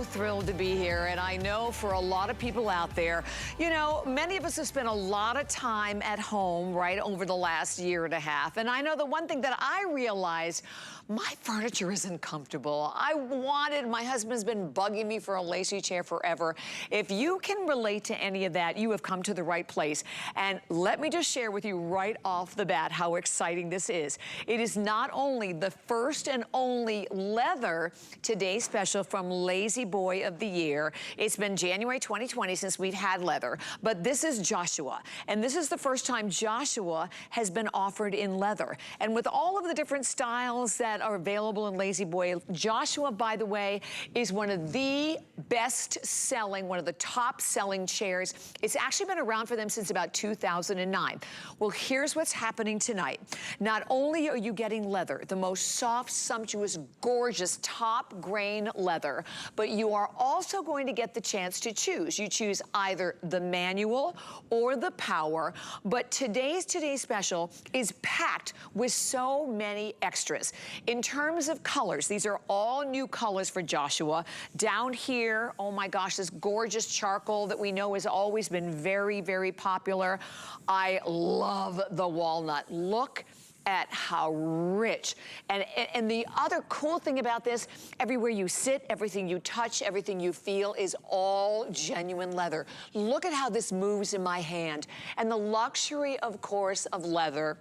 thrilled to be here, and I know for a lot of people out there, you know, many of us have spent a lot of time at home, right, over the last year and a half, and I know the one thing that I realized, my furniture isn't comfortable. My husband's been bugging me for a lacy chair forever. If you can relate to any of that, you have come to the right place. And let me just share with you right off the bat how exciting this is. It is not only the first and only leather Today Special from Lazy Boy of the Year. It's been January 2020 since we've had leather, but this is Joshua. And this is the first time Joshua has been offered in leather. And with all of the different styles that are available in Lazy Boy, Joshua, by the way, is one of the best-selling, one of the top-selling chairs. It's actually been around for them since about 2009. Well, here's what's happening tonight. Not only are you getting leather, the most soft, sumptuous, gorgeous, top-grain leather, but you are also going to get the chance to choose. You choose either the manual or the power, but today's Special is packed with so many extras. In terms of colors, these are all new colors for Joshua. Down here, oh my gosh, this gorgeous charcoal that we know has always been very, very popular. I love the walnut. Look at how rich. And the other cool thing about this, everywhere you sit, everything you touch, everything you feel is all genuine leather. Look at how this moves in my hand. And the luxury, of course, of leather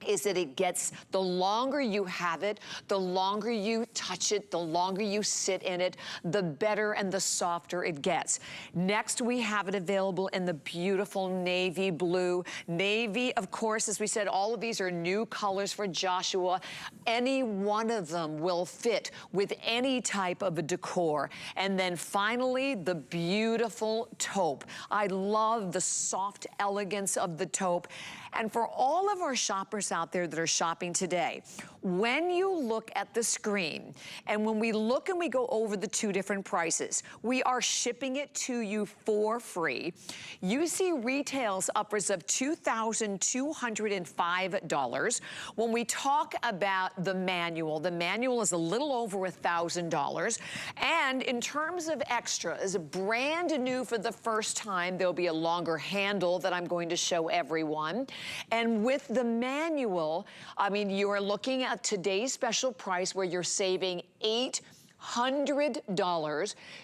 is that it gets, the longer you have it, the longer you touch it, the longer you sit in it, the better and the softer it gets. Next, we have it available in the beautiful navy blue. Navy, of course, as we said, all of these are new colors for Joshua. Any one of them will fit with any type of a decor. And then finally, the beautiful taupe. I love the soft elegance of the taupe. And for all of our shoppers out there that are shopping today, when you look at the screen, and when we look and we go over the two different prices, we are shipping it to you for free. You see retails upwards of $2,205. When we talk about the manual is a little over $1,000. And in terms of extras, brand new for the first time, there'll be a longer handle that I'm going to show everyone. And with the manual, I mean, you are looking at today's special price where you're saving $800,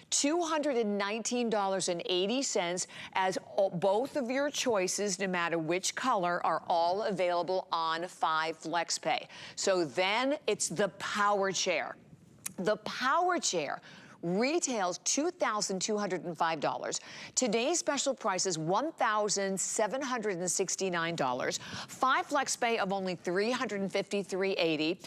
$219.80 as both of your choices, no matter which color, are all available on 5 FlexPay. So then it's the power chair. The power chair retails $2,205. Today's special price is $1,769. 5 FlexPay of only $353.80.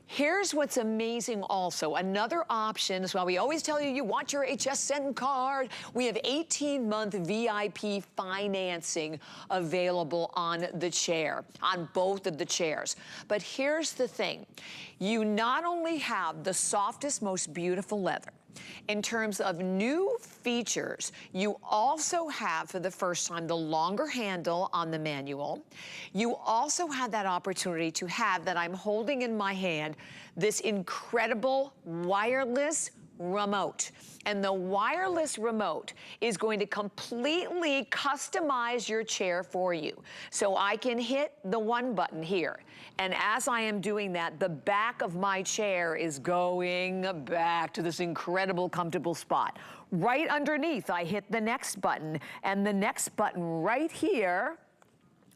Here's what's amazing also. Another option is, while we always tell you, you want your HSN card, we have 18-month VIP financing available on the chair, on both of the chairs. But here's the thing. You not only have the softest, most beautiful leather, in terms of new features, you also have, for the first time, the longer handle on the manual. You also have that opportunity to have, that I'm holding in my hand, this incredible wireless remote. And the wireless remote is going to completely customize your chair for you. So I can hit the one button here. And as I am doing that, the back of my chair is going back to this incredible, comfortable spot. Right underneath, I hit the next button. And the next button right here,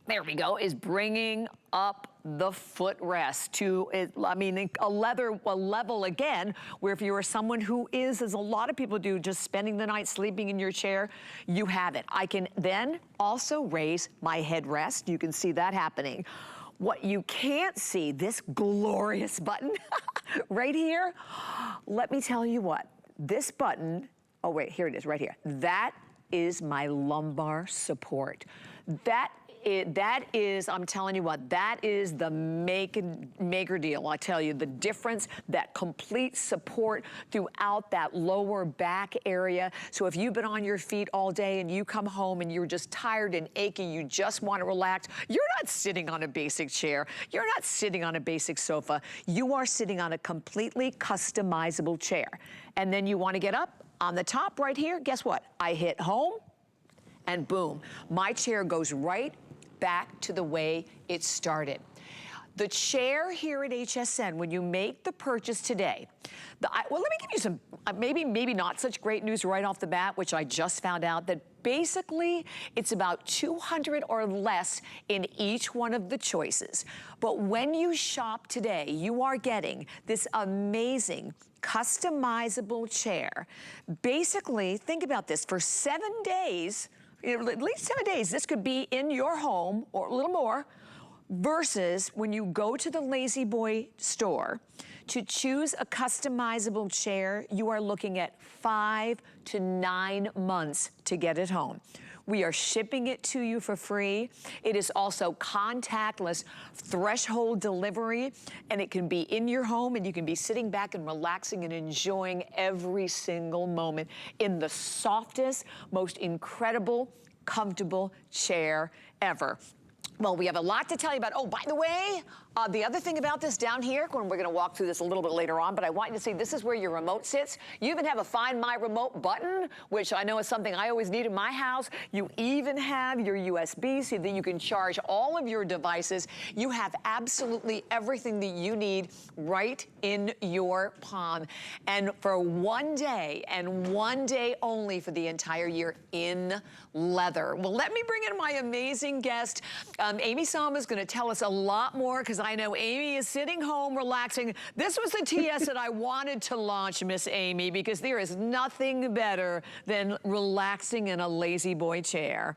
there we go, is bringing up the footrest to, I mean, a level again, where if you are someone who is, as a lot of people do, just spending the night sleeping in your chair, you have it. I can then also raise my headrest. You can see that happening. What you can't see, this glorious button right here, let me tell you what, this button, oh wait, here it is right here. That is my lumbar support. That is, I'm telling you what, that is the maker deal. I tell you, the difference, that complete support throughout that lower back area. So if you've been on your feet all day and you come home and you're just tired and achy, you just want to relax, you're not sitting on a basic chair. You're not sitting on a basic sofa. You are sitting on a completely customizable chair. And then you want to get up, on the top right here, guess what? I hit home, and boom, my chair goes right back to the way it started. The chair here at HSN, when you make the purchase today, well, let me give you some, maybe not such great news right off the bat, which I just found out, that basically it's about $200 or less in each one of the choices. But when you shop today, you are getting this amazing customizable chair. Basically, think about this, for 7 days, at least 7 days, this could be in your home or a little more, versus when you go to the Lazy Boy store to choose a customizable chair, you are looking at 5 to 9 months to get it home. We are shipping it to you for free. It is also contactless threshold delivery, and it can be in your home, and you can be sitting back and relaxing and enjoying every single moment in the softest, most incredible, comfortable chair ever. Well, we have a lot to tell you about. Oh, by the way, the other thing about this down here, when we're going to walk through this a little bit later on, but I want you to see this is where your remote sits. You even have a Find My Remote button, which I know is something I always need in my house. You even have your USB so that you can charge all of your devices. You have absolutely everything that you need right in your palm. And for 1 day, and 1 day only for the entire year, in leather. Well, let me bring in my amazing guest. Amy Sama is going to tell us a lot more, because I know Amy is sitting home relaxing. This was the TS that I wanted to launch, Miss Amy, because there is nothing better than relaxing in a Lazy Boy chair.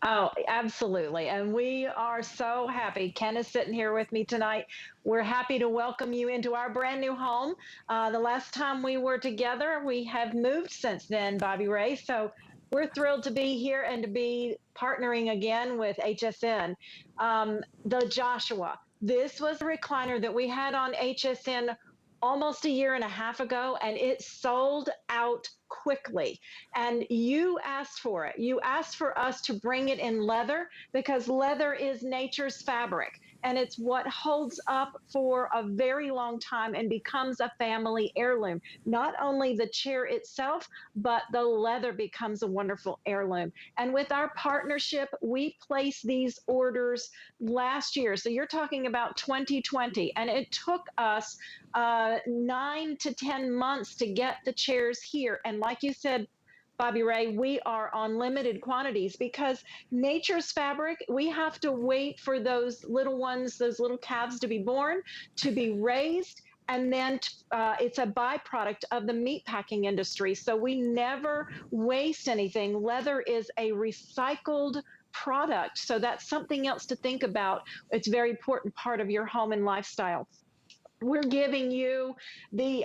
Oh, absolutely. And we are so happy. Ken is sitting here with me tonight. We're happy to welcome you into our brand new home. The last time we were together, we have moved since then, Bobby Ray. So we're thrilled to be here and to be partnering again with HSN. The Joshua, this was a recliner that we had on HSN almost a year and a half ago, and it sold out quickly. And you asked for it. You asked for us to bring it in leather, because leather is nature's fabric, and it's what holds up for a very long time and becomes a family heirloom. Not only the chair itself, but the leather becomes a wonderful heirloom. And with our partnership, we placed these orders last year. So you're talking about 2020, and it took us 9 to 10 months to get the chairs here. And like you said, Bobby Ray, we are on limited quantities, because nature's fabric, we have to wait for those little ones, those little calves to be born, to be raised, and then it's a byproduct of the meatpacking industry. So we never waste anything. Leather is a recycled product. So that's something else to think about. It's a very important part of your home and lifestyle. We're giving you the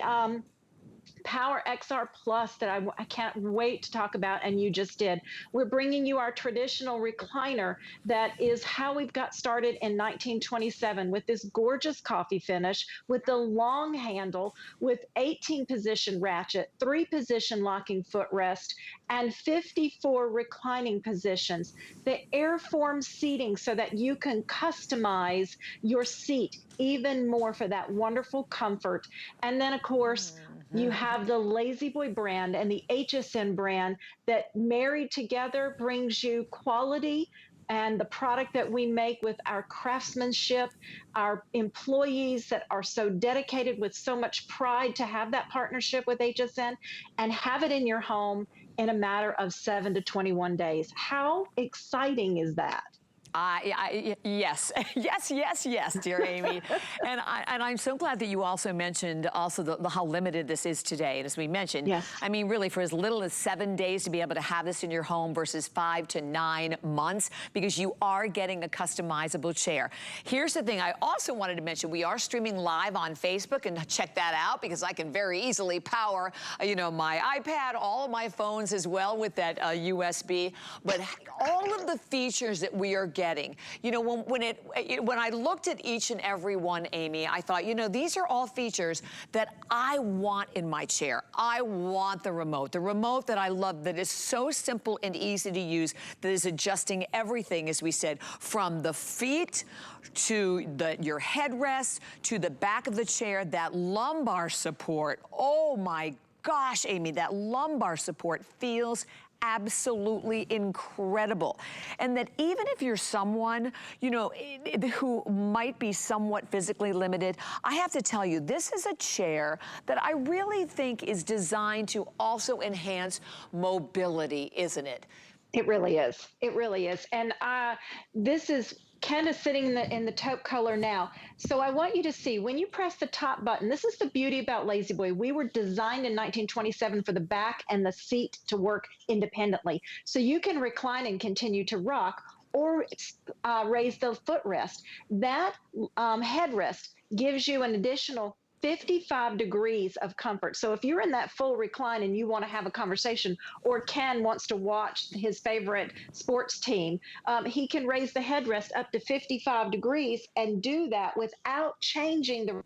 Power XR Plus that I can't wait to talk about, and you just did. We're bringing you our traditional recliner that is how we've got started in 1927, with this gorgeous coffee finish, with the long handle, with 18-position ratchet, 3-position locking footrest, and 54 reclining positions. The airform seating so that you can customize your seat even more for that wonderful comfort. And then, of course, you have the Lazy Boy brand and the HSN brand that married together brings you quality, and the product that we make with our craftsmanship, our employees that are so dedicated with so much pride to have that partnership with HSN and have it in your home in a matter of 7 to 21 days. How exciting is that? Yes, yes, dear Amy. and I'm so glad that you also mentioned also how limited this is today. And as we mentioned, yes. I mean, really for as little as 7 days to be able to have this in your home versus 5 to 9 months, because you are getting a customizable chair. Here's the thing I also wanted to mention. We are streaming live on Facebook, and check that out, because I can very easily power, you know, my iPad, all of my phones as well with that USB. But all of the features that we are getting, you know, when I looked at each and every one, Amy, I thought, you know, these are all features that I want in my chair. I want the remote that I love, that is so simple and easy to use, that is adjusting everything, as we said, from the feet to your headrest to the back of the chair, that lumbar support. Oh my gosh, Amy, that lumbar support feels absolutely incredible. And that even if you're someone, you know, who might be somewhat physically limited, I have to tell you, this is a chair that I really think is designed to also enhance mobility, isn't it? It really is. It really is. And this is Ken is sitting in the taupe color now. So I want you to see when you press the top button, this is the beauty about Lazy Boy. We were designed in 1927 for the back and the seat to work independently. So you can recline and continue to rock or raise the footrest. That headrest gives you an additional 55 degrees of comfort. So if you're in that full recline and you want to have a conversation, or Ken wants to watch his favorite sports team, he can raise the headrest up to 55 degrees and do that without changing the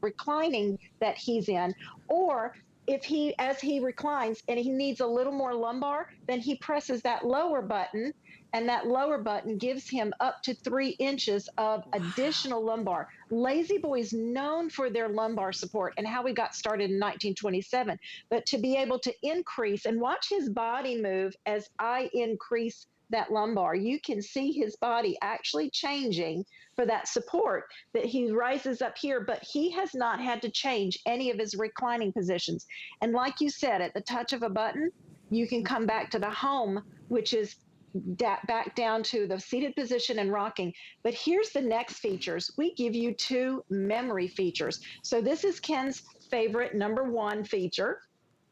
reclining that he's in. Or if as he reclines and he needs a little more lumbar, then he presses that lower button, and that lower button gives him up to 3 inches of additional lumbar. Lazy Boy is known for their lumbar support and how we got started in 1927. But to be able to increase and watch his body move as I increase that lumbar, you can see his body actually changing for that support, that he rises up here, but he has not had to change any of his reclining positions. And like you said, at the touch of a button, you can come back to the home, which is back down to the seated position and rocking. But here's the next features. We give you 2 memory features. So this is Ken's favorite #1 feature.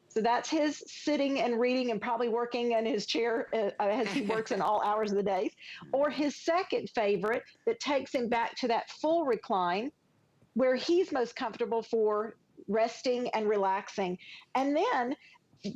So that's his sitting and reading and probably working in his chair as he works in all hours of the day. Or his second favorite that takes him back to that full recline where he's most comfortable for resting and relaxing. And then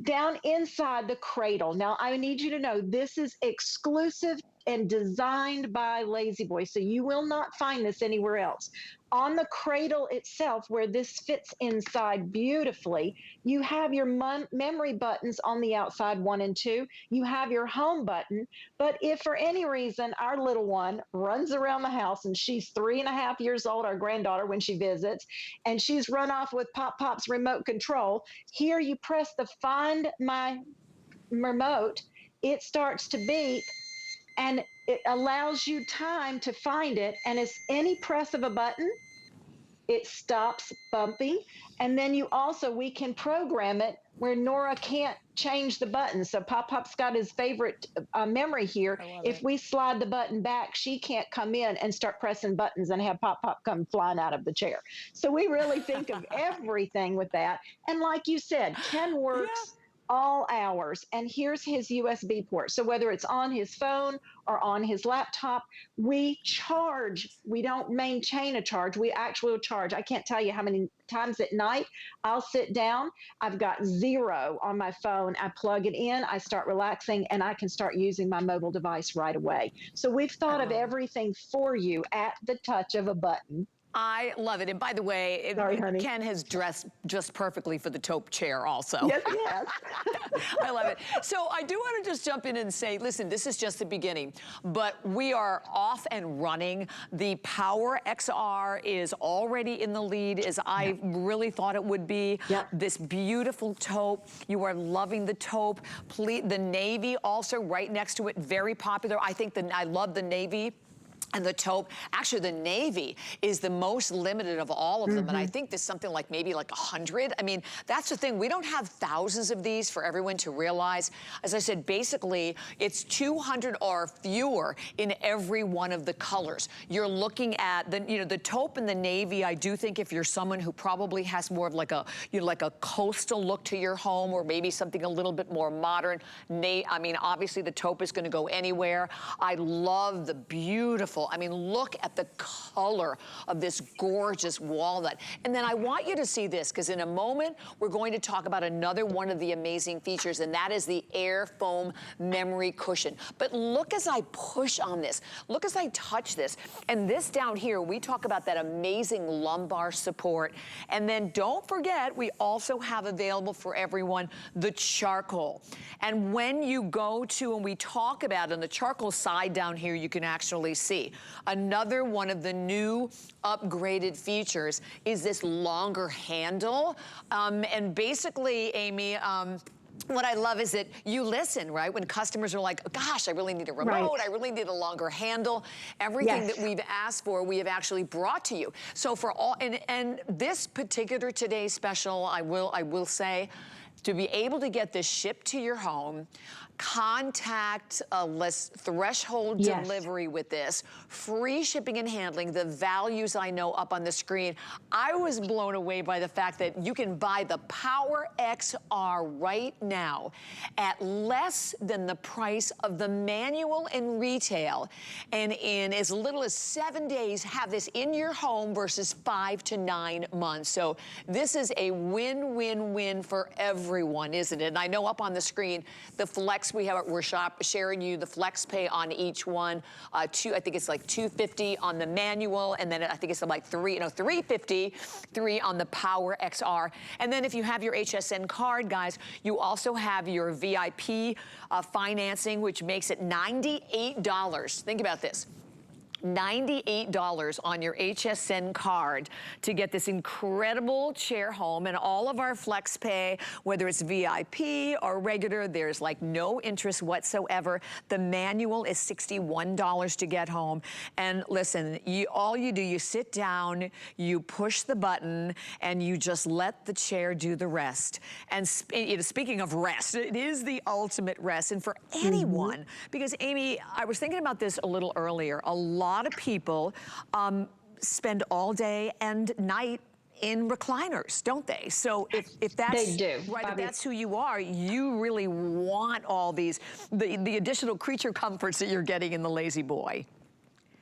down inside the cradle. Now, I need you to know this is exclusive and designed by Lazy Boy, so you will not find this anywhere else. On the cradle itself, where this fits inside beautifully, you have your memory buttons on the outside, 1 and 2. You have your home button. But if for any reason our little one runs around the house, and she's 3.5 years old, our granddaughter, when she visits, and she's run off with Pop's remote control, here you press the Find My Remote, it starts to beep, and it allows you time to find it. And as any press of a button, it stops bumping. And then we can program it where Nora can't change the button. So Pop's got his favorite memory here. If we slide the button back, she can't come in and start pressing buttons and have Pop come flying out of the chair. So we really think of everything with that. And like you said, Ken works all hours. And here's his USB port. So whether it's on his phone or on his laptop, we charge. We don't maintain a charge. We actually charge. I can't tell you how many times at night I'll sit down. I've got 0 on my phone. I plug it in. I start relaxing, and I can start using my mobile device right away. So we've thought of everything for you at the touch of a button. I love it. And by the way, Ken has dressed just perfectly for the taupe chair also. Yes, yes. I love it. So I do want to just jump in and say, listen, this is just the beginning, but we are off and running. The Power XR is already in the lead, as I really thought it would be. This beautiful taupe. You are loving the taupe. The navy also right next to it, very popular. I love the navy. And the taupe, actually the navy is the most limited of all of them. And I think there's something like maybe like 100. I mean, that's the thing. We don't have thousands of these for everyone to realize. As I said, basically it's 200 or fewer in every one of the colors. You're looking at the taupe and the navy. I do think if you're someone who probably has more of like a, like a coastal look to your home, or maybe something a little bit more modern, I mean, obviously the taupe is gonna go anywhere. I love the beautiful, I mean, look at the color of this gorgeous walnut. And then I want you to see this, because in a moment, we're going to talk about another one of the amazing features, and that is the air foam memory cushion. But look as I push on this, look as I touch this. And this down here, we talk about that amazing lumbar support. And then don't forget, we also have available for everyone the charcoal. And when you go to, and we talk about on the charcoal side down here, you can actually see. Amy, another one of the new upgraded features is this longer handle. And basically, Amy, what I love is that you listen, right? When customers are like, gosh, I really need a remote, Right. I really need a longer handle. Everything that Yes. we've asked for, we have actually brought to you. So for all, and this particular today's special, I will say, to be able to get this shipped to your home, contact less threshold Yes. delivery with this, free shipping and handling, the values I know up on the screen. I was blown away by the fact that you can buy the Power XR right now at less than the price of the manual in retail, and in as little as 7 days have this in your home versus 5 to 9 months. So this is a win-win-win for everyone, isn't it? And I know up on the screen, the Flex, we're sharing you the Flex Pay on each one. I think it's like $250 on the manual, and then I think it's like $350 on the Power XR. And then if you have your HSN card, guys, you also have your VIP financing, which makes it $98. Think about this. $98 on your HSN card to get this incredible chair home, and all of our Flex Pay, whether it's VIP or regular, there's like no interest whatsoever. The manual is $61 to get home. And listen, all you do, you sit down, you push the button, and you just let the chair do the rest. And speaking of rest, it is the ultimate rest. And for anyone, because Amy, I was thinking about this a little earlier, a lot of people spend all day and night in recliners, don't they? So if that's They do, right, if Bobby. that's who you are, you really want all these the additional creature comforts that you're getting in the Lazy Boy.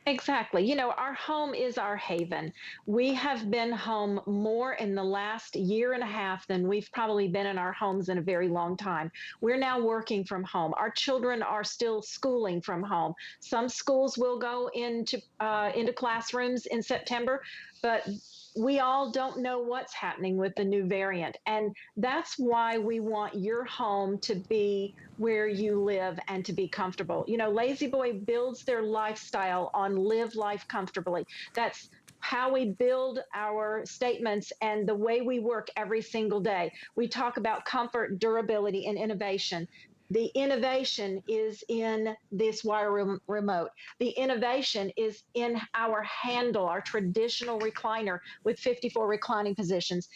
Exactly. You know, our home is our haven. We have been home more in the last year and a half than we've probably been in our homes in a very long time. We're now working from home. Our children are still schooling from home. Some schools will go into classrooms in September, but we all don't know what's happening with the new variant. And that's why we want your home to be where you live and to be comfortable. You know, Lazy Boy builds their lifestyle on live life comfortably. That's how we build our statements and the way we work every single day. We talk about comfort, durability, and innovation. The innovation is in this wire remote. The innovation is in our handle, our traditional recliner with 54 reclining positions.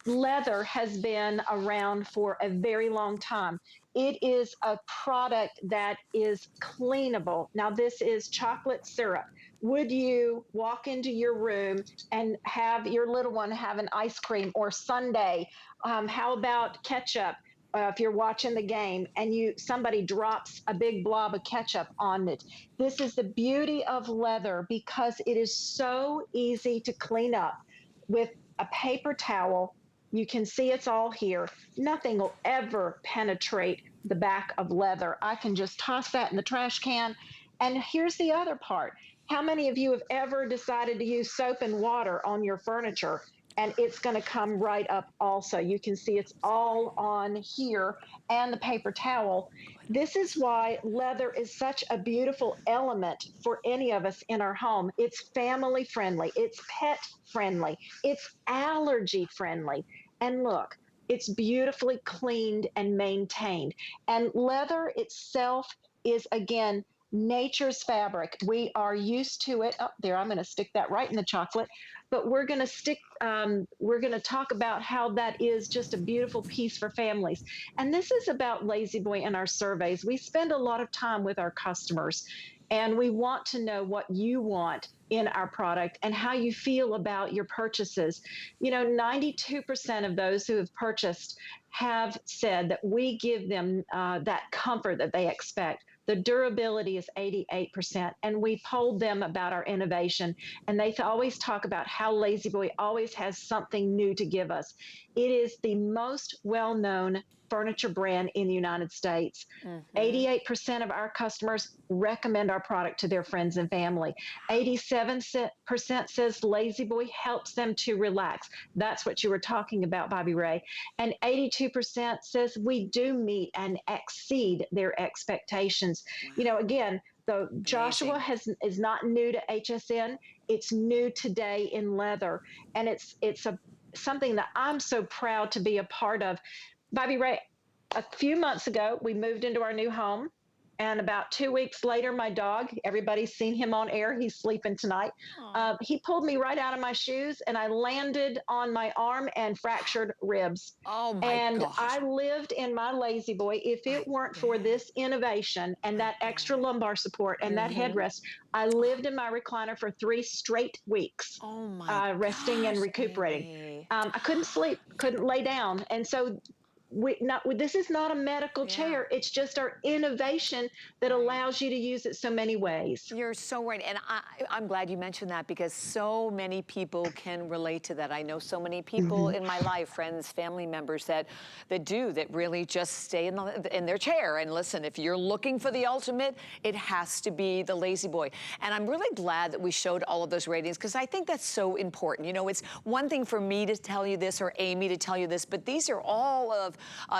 Leather has been around for a very long time. It is a product that is cleanable. Now, this is chocolate syrup. Would you walk into your room and have your little one have an ice cream or sundae? How about ketchup? If you're watching the game and somebody drops a big blob of ketchup on it. This is the beauty of leather because it is so easy to clean up with a paper towel. You can see it's all here. Nothing will ever penetrate the back of leather. I can just toss that in the trash can. And here's the other part. How many of you have ever decided to use soap and water on your furniture? And it's going to come right up also. You can see it's all on here and the paper towel. This is why leather is such a beautiful element for any of us in our home. It's family friendly, it's pet friendly, it's allergy friendly. And look, it's beautifully cleaned and maintained. And leather itself is, again, nature's fabric. We are used to it. Up there, I'm going to stick that right in the chocolate. But we're going to talk about how that is just a beautiful piece for families. And this is about Lazy Boy in our surveys. We spend a lot of time with our customers, and we want to know what you want in our product and how you feel about your purchases. You know, 92% of those who have purchased have said that we give them that comfort that they expect. The durability is 88%. And we polled them about our innovation, and they always talk about how Lazy Boy always has something new to give us. It is the most well-known furniture brand in the United States. 88% of our customers recommend our product to their friends and family. 87% says Lazy Boy helps them to relax. That's what you were talking about, Bobby Ray. And 82% says we do meet and exceed their expectations. You know, again, So Joshua is not new to HSN. It's new today in leather, and it's something that I'm so proud to be a part of. Bobby Ray, a few months ago, we moved into our new home. And about 2 weeks later, my dog, everybody's seen him on air. He's sleeping tonight. He pulled me right out of my shoes, and I landed on my arm and fractured ribs. Oh my And gosh. I lived in my Lazy Boy. If it weren't for this innovation and that extra lumbar support and that headrest, I lived in my recliner for 3 straight weeks. Oh my Resting and gosh, recuperating. Amy. I couldn't sleep, couldn't lay down. And so this is not a medical chair. It's just our innovation that allows you to use it so many ways. You're so right. And I'm glad you mentioned that, because so many people can relate to that. I know so many people in my life, friends, family members that really just stay in their chair. And listen, if you're looking for the ultimate, it has to be the Lazy Boy. And I'm really glad that we showed all of those ratings, because I think that's so important. You know, it's one thing for me to tell you this or Amy to tell you this, but these are all of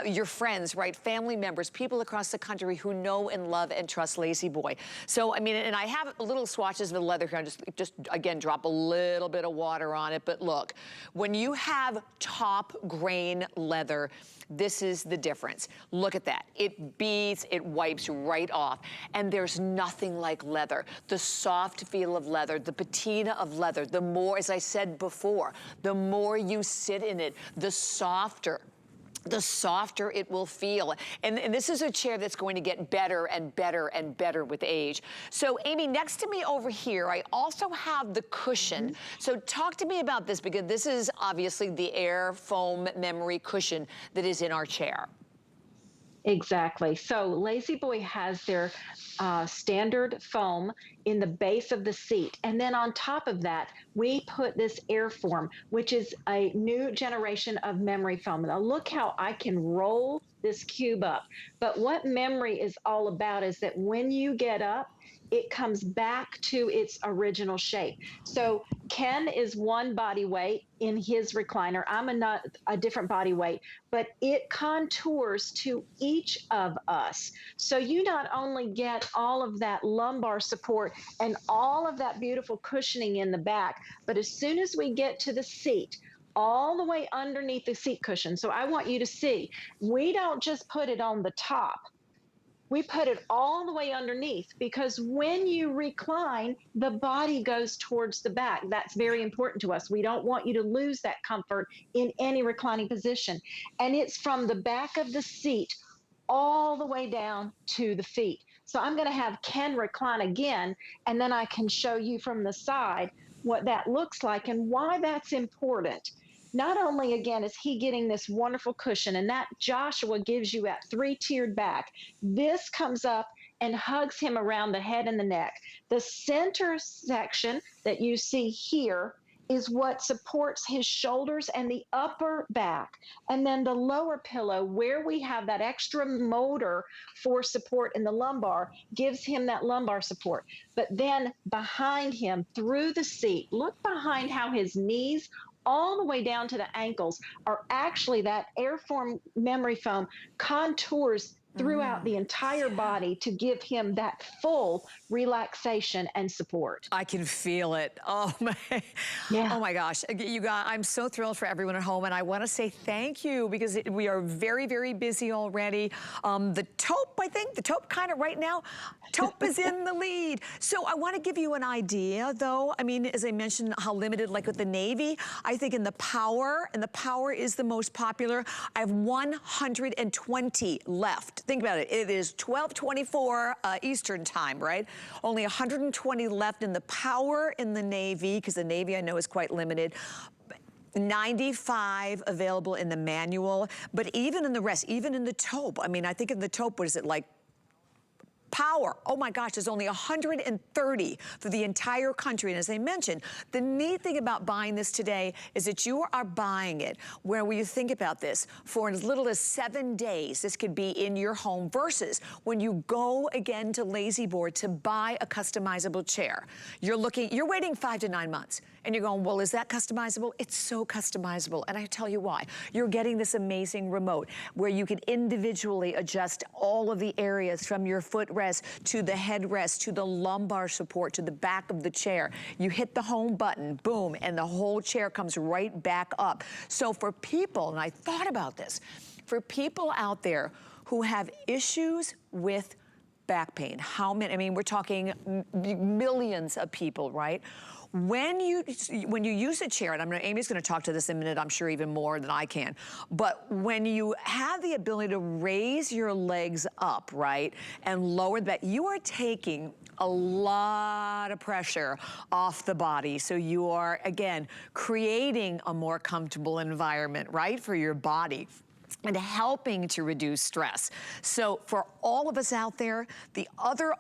your friends, right? Family members, people across the country who know and love and trust Lazy Boy. So, I mean, and I have little swatches of the leather here. I just again, drop a little bit of water on it. But look, when you have top grain leather, this is the difference. Look at that. It beads, it wipes right off. And there's nothing like leather. The soft feel of leather, the patina of leather, the more, as I said before, the more you sit in it, the softer it will feel. And this is a chair that's going to get better and better and better with age. So Amy, next to me over here, I also have the cushion. So talk to me about this, because this is obviously the air foam memory cushion that is in our chair. Exactly. So Lazy Boy has their standard foam in the base of the seat. And then on top of that, we put this airform, which is a new generation of memory foam. Now look how I can roll this cube up. But what memory is all about is that when you get up, it comes back to its original shape. So Ken is one body weight in his recliner. I'm a different body weight, but it contours to each of us. So you not only get all of that lumbar support and all of that beautiful cushioning in the back, but as soon as we get to the seat, all the way underneath the seat cushion. So I want you to see, we don't just put it on the top. We put it all the way underneath, because when you recline, the body goes towards the back. That's very important to us. We don't want you to lose that comfort in any reclining position. And it's from the back of the seat all the way down to the feet. So I'm going to have Ken recline again, and then I can show you from the side what that looks like and why that's important. Not only, again, is he getting this wonderful cushion, and that Joshua gives you that 3-tiered back. This comes up and hugs him around the head and the neck. The center section that you see here is what supports his shoulders and the upper back. And then the lower pillow, where we have that extra motor for support in the lumbar, gives him that lumbar support. But then behind him, through the seat, look behind how his knees all the way down to the ankles are actually that airform memory foam contours throughout the entire body to give him that full relaxation and support. I can feel it. Oh my, oh my gosh. You guys, I'm so thrilled for everyone at home, and I want to say thank you, because we are very, very busy already. The taupe, I think, the taupe kind of right now, taupe is in the lead. So I want to give you an idea though. I mean, as I mentioned, how limited, like with the navy, I think in the power, and the power is the most popular. I have 120 left. Think about it. It is 12:24 Eastern time, right? Only 120 left in the power in the navy, because the navy I know is quite limited. 95 available in the manual, but even in the rest, even in the taupe, I mean, I think in the taupe, what is it, like power? Oh my gosh, there's only 130 for the entire country. And as I mentioned, the neat thing about buying this today is that you are buying it where you think about this, for as little as 7 days, this could be in your home, versus when you go again to Lazy Boy to buy a customizable chair. You're waiting 5 to 9 months. And you're going, well, is that customizable? It's so customizable. And I tell you why. You're getting this amazing remote where you can individually adjust all of the areas from your footrest footrest, to the headrest, to the lumbar support, to the back of the chair. You hit the home button, boom, and the whole chair comes right back up. So for people, and I thought about this, for people out there who have issues with back pain, how many, I mean, we're talking millions of people, right? When you use a chair, and Amy's gonna talk to this in a minute, I'm sure even more than I can, but when you have the ability to raise your legs up, right, and lower that, you are taking a lot of pressure off the body. So you are, again, creating a more comfortable environment, right, for your body, and helping to reduce stress. So for all of us out there, the other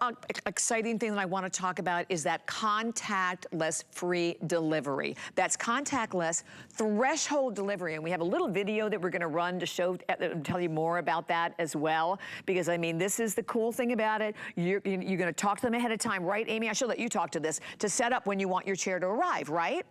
exciting thing that I want to talk about is that contactless free delivery. That's contactless threshold delivery. And we have a little video that we're going to run to show, tell you more about that as well. Because I mean, this is the cool thing about it. You're going to talk to them ahead of time, right, Amy? I should let you talk to this, to set up when you want your chair to arrive, right?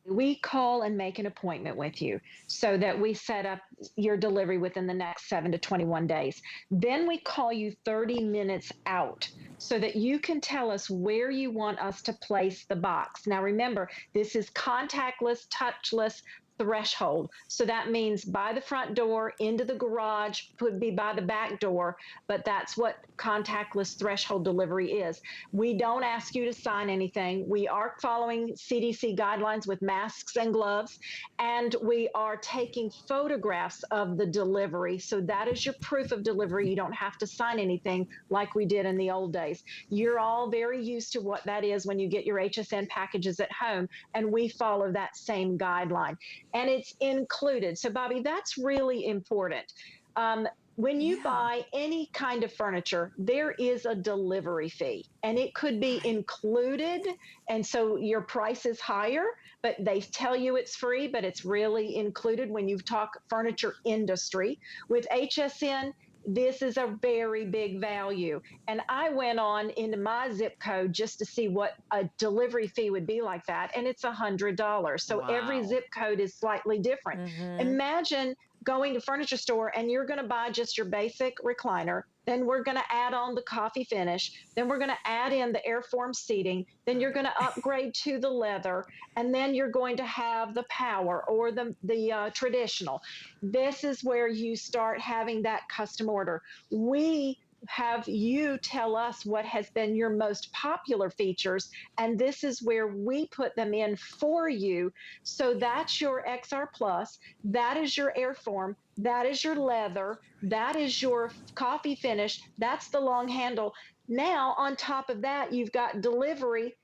We call and make an appointment with you so that we set up your delivery within the next 7 to 21 days. Then we call you 30 minutes out so that you can tell us where you want us to place the box. Now remember, this is contactless, touchless, threshold. So that means by the front door, into the garage, could be by the back door, but that's what contactless threshold delivery is. We don't ask you to sign anything. We are following CDC guidelines with masks and gloves, and we are taking photographs of the delivery. So that is your proof of delivery. You don't have to sign anything like we did in the old days. You're all very used to what that is when you get your HSN packages at home, and we follow that same guideline. And it's included. So, Bobby, that's really important. When you buy any kind of furniture, there is a delivery fee, and it could be included. And so your price is higher, but they tell you it's free, but it's really included when you talk furniture industry. With HSN, this is a very big value. And I went on into my zip code just to see what a delivery fee would be like that. And it's $100. So every zip code is slightly different. Imagine going to furniture store and you're going to buy just your basic recliner. Then we're going to add on the coffee finish. Then we're going to add in the airform seating. Then you're going to upgrade to the leather. And then you're going to have the power or the traditional. This is where you start having that custom order. We have you tell us what has been your most popular features, and this is where we put them in for you. So that's your XR Plus, that is your Airform, that is your leather, that is your coffee finish, that's the long handle. Now, on top of that, you've got delivery,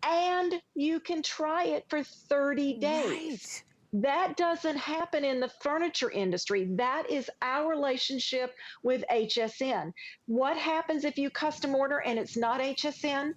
and you can try it for 30 days. Right. That doesn't happen in the furniture industry. That is our relationship with HSN. What happens if you custom order and it's not HSN?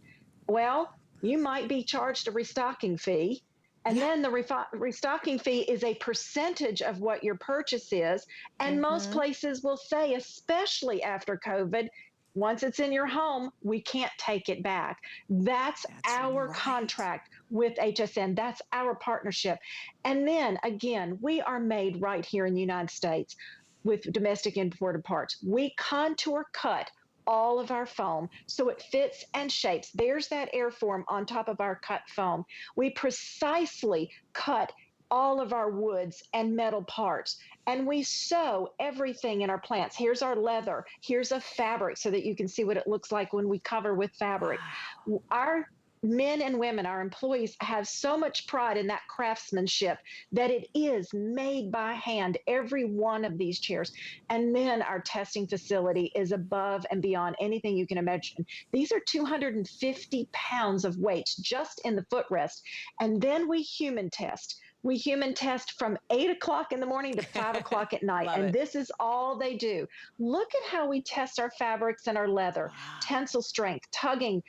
Well, you might be charged a restocking fee. And then the restocking fee is a percentage of what your purchase is. And most places will say, especially after COVID, once it's in your home, we can't take it back. That's our contract with HSN. That's our partnership. And then again, we are made right here in the United States with domestic imported parts. We contour cut all of our foam so it fits and shapes. There's that airform on top of our cut foam. We precisely cut all of our woods and metal parts, and we sew everything in our plants. Here's our leather. Here's a fabric so that you can see what it looks like when we cover with fabric. Our men and women, our employees, have so much pride in that craftsmanship that it is made by hand, every one of these chairs. And then our testing facility is above and beyond anything you can imagine. These are 250 pounds of weight just in the footrest. And then we human test. We human test from 8 o'clock in the morning to 5 o'clock at night. And this is all they do. Look at how we test our fabrics and our leather, tensile strength, tugging,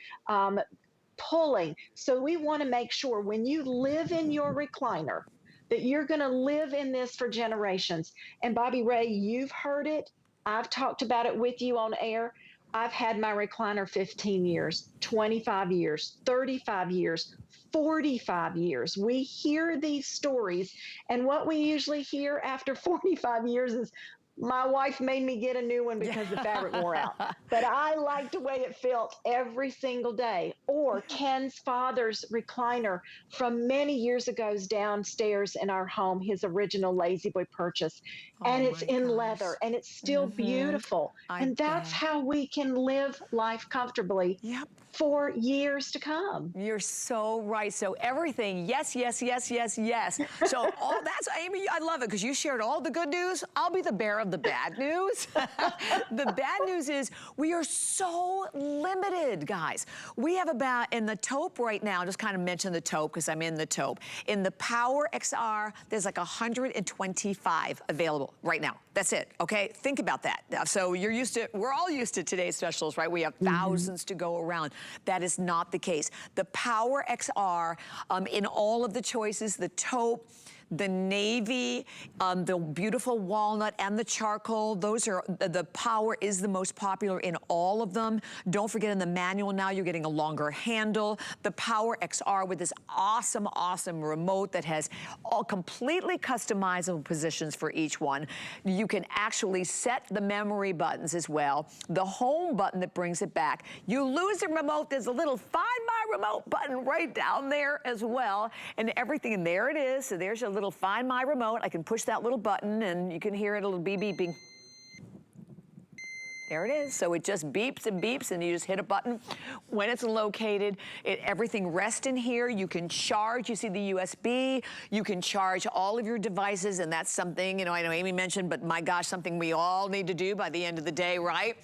pulling. So we want to make sure when you live in your recliner that you're going to live in this for generations. And Bobby Ray, you've heard it. I've talked about it with you on air. I've had my recliner 15 years, 25 years, 35 years, 45 years. We hear these stories, and what we usually hear after 45 years is, My wife made me get a new one because the fabric wore out. But I liked the way it felt every single day. Or Ken's father's recliner from many years ago is downstairs in our home, his original Lazy Boy purchase. Oh And it's my in gosh. leather and it's still beautiful. I And that's bet. how we can live life comfortably Yep. for years to come. You're so right. So everything, yes, yes, yes, yes, yes. So all that's, Amy, I love it because you shared all the good news. I'll be the bearer of the bad news. The bad news is we are so limited, guys. We have about, in the taupe right now, just kind of mention the taupe because I'm in the taupe. In the Power XR, there's like 125 available right now. That's it, okay? Think about that. So you're used to, we're all used to today's specials, right? We have thousands to go around. That is not the case. The Power XR, in all of the choices, the taupe, the navy, the beautiful walnut, and the charcoal. Those are, the Power is the most popular in all of them. Don't forget in the manual now, you're getting a longer handle. The Power XR with this awesome, awesome remote that has all completely customizable positions for each one. You can actually set the memory buttons as well. The home button that brings it back. You lose the remote, there's a little Find My Remote button right down there as well. And everything, and there it is. So there's your little Find My Remote. I can push that little button and you can hear it a little beep beeping. There it is. So it just beeps and beeps and you just hit a button when it's located. Everything rests in here. You can charge. You see the USB. You can charge all of your devices, and that's something, you know, I know Amy mentioned, but my gosh, something we all need to do by the end of the day, right?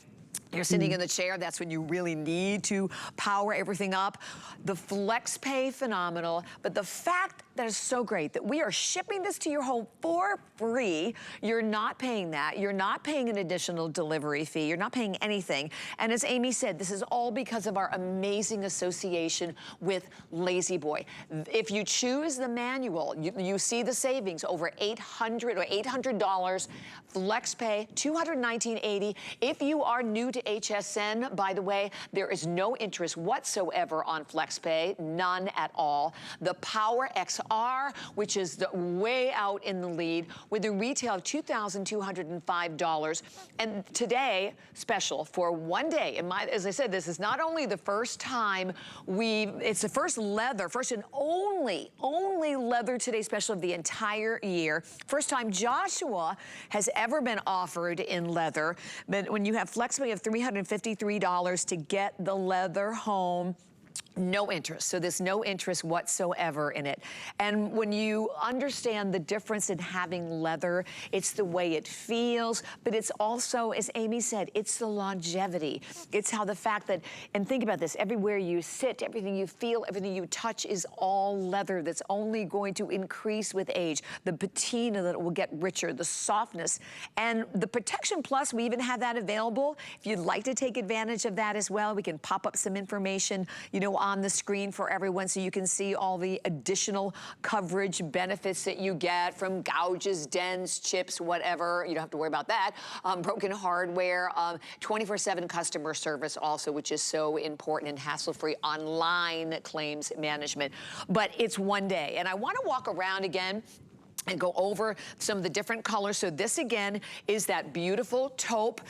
You're sitting in the chair, that's when you really need to power everything up. The FlexPay, phenomenal, but the fact that is so great that we are shipping this to your home for free. You're not paying that. You're not paying an additional delivery fee. You're not paying anything. And as Amy said, this is all because of our amazing association with Lazy Boy. If you choose the manual, you see the savings, over $800, FlexPay, $219.80. If you are new to HSN, by the way, there is no interest whatsoever on FlexPay, none at all. The Power XR, which is way out in the lead, with a retail of $2,205. And today, special for one day. And as I said, this is not only the first time it's the first and only leather today special of the entire year. First time Joshua has ever been offered in leather. But when you have FlexPay of $353 to get the leather home, no interest. So there's no interest whatsoever in it. And when you understand the difference in having leather, it's the way it feels, but it's also, as Amy said, it's the longevity. It's how the fact that, and think about this, everywhere you sit, everything you feel, everything you touch is all leather that's only going to increase with age. The patina that will get richer, the softness, and the Protection Plus, we even have that available. If you'd like to take advantage of that as well, we can pop up some information, you know, on the screen for everyone so you can see all the additional coverage benefits that you get from gouges, dents, chips, whatever. You don't have to worry about that. Broken hardware, 24/7 customer service also, which is so important, and hassle-free online claims management. But it's one day. And I want to walk around again and go over some of the different colors. So this again is that beautiful taupe.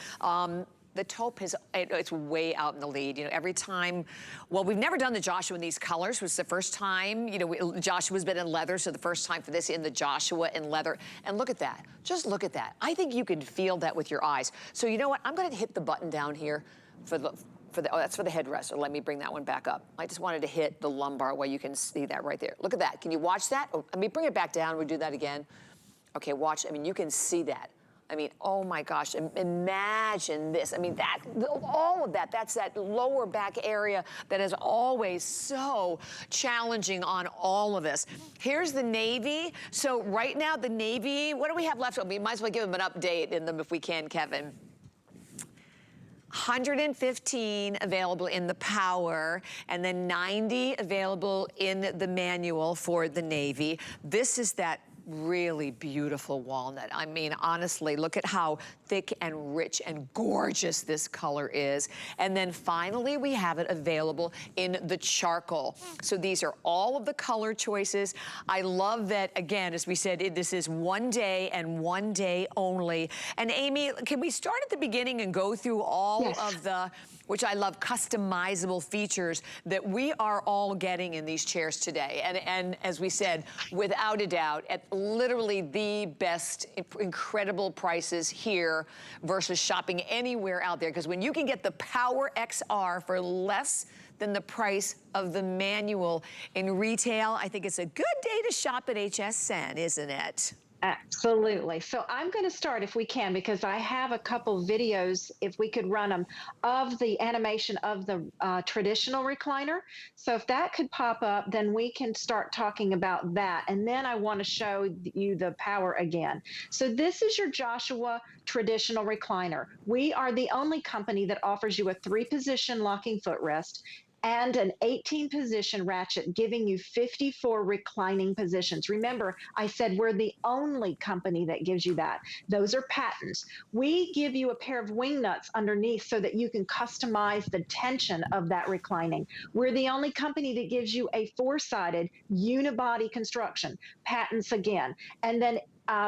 The taupe it's way out in the lead. You know, every time, well, we've never done the Joshua in these colors. It was the first time, you know, Joshua's been in leather, so the first time for this in the Joshua in leather. And look at that, just look at that. I think you can feel that with your eyes. So you know what, I'm gonna hit the button down here oh, that's for the headrest, so let me bring that one back up. I just wanted to hit the lumbar where you can see that right there. Look at that, can you watch that? Oh, let me bring it back down, we'll do that again. Okay, watch, I mean, you can see that. I mean, oh my gosh, imagine this. I mean, all of that, that's that lower back area that is always so challenging on all of us. Here's the navy. So right now, the navy, what do we have left? We might as well give them an update in them if we can, Kevin. 115 available in the Power, and then 90 available in the manual for the navy. This is that really beautiful walnut. I mean, honestly, look at how thick and rich and gorgeous this color is. And then finally, we have it available in the charcoal. So these are all of the color choices. I love that, again, as we said, this is one day and one day only. And Amy, can we start at the beginning and go through all Yes. of the, which I love, customizable features that we are all getting in these chairs today? And as we said, without a doubt, at literally the best, incredible prices here versus shopping anywhere out there. Because when you can get the Power XR for less than the price of the manual in retail, I think it's a good day to shop at Hsn, isn't it? Absolutely. So I'm going to start, if we can, because I have a couple videos, if we could run them, of the animation of the traditional recliner. So if that could pop up, then we can start talking about that. And then I want to show you the Power again. So this is your Joshua traditional recliner. We are the only company that offers you a 3-position locking footrest and an 18-position ratchet, giving you 54 reclining positions. Remember, I said we're the only company that gives you that. Those are patents. We give you a pair of wing nuts underneath so that you can customize the tension of that reclining. We're the only company that gives you a 4-sided unibody construction. Patents again. And then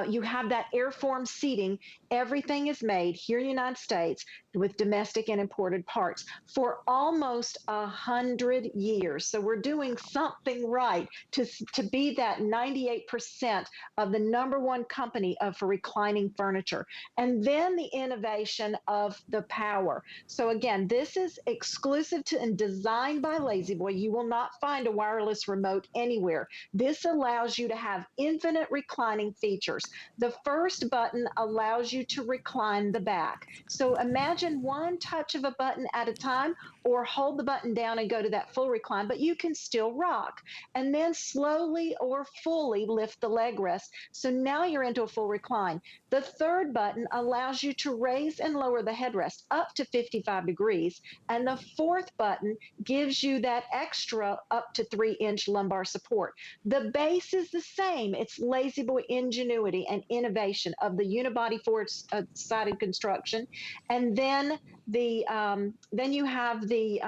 you have that airform seating. Everything is made here in the United States with domestic and imported parts for almost 100 years. So we're doing something right to be that 98% of the #1 company for reclining furniture. And then the innovation of the Power. So again, this is exclusive to and designed by La-Z-Boy. You will not find a wireless remote anywhere. This allows you to have infinite reclining features. The first button allows you to recline the back. So imagine one touch of a button at a time, or hold the button down and go to that full recline, but you can still rock. And then slowly or fully lift the leg rest. So now you're into a full recline. The third button allows you to raise and lower the headrest up to 55 degrees. And the fourth button gives you that extra up to 3-inch lumbar support. The base is the same. It's La-Z-Boy ingenuity and innovation of the unibody 4-sided construction. And then then you have the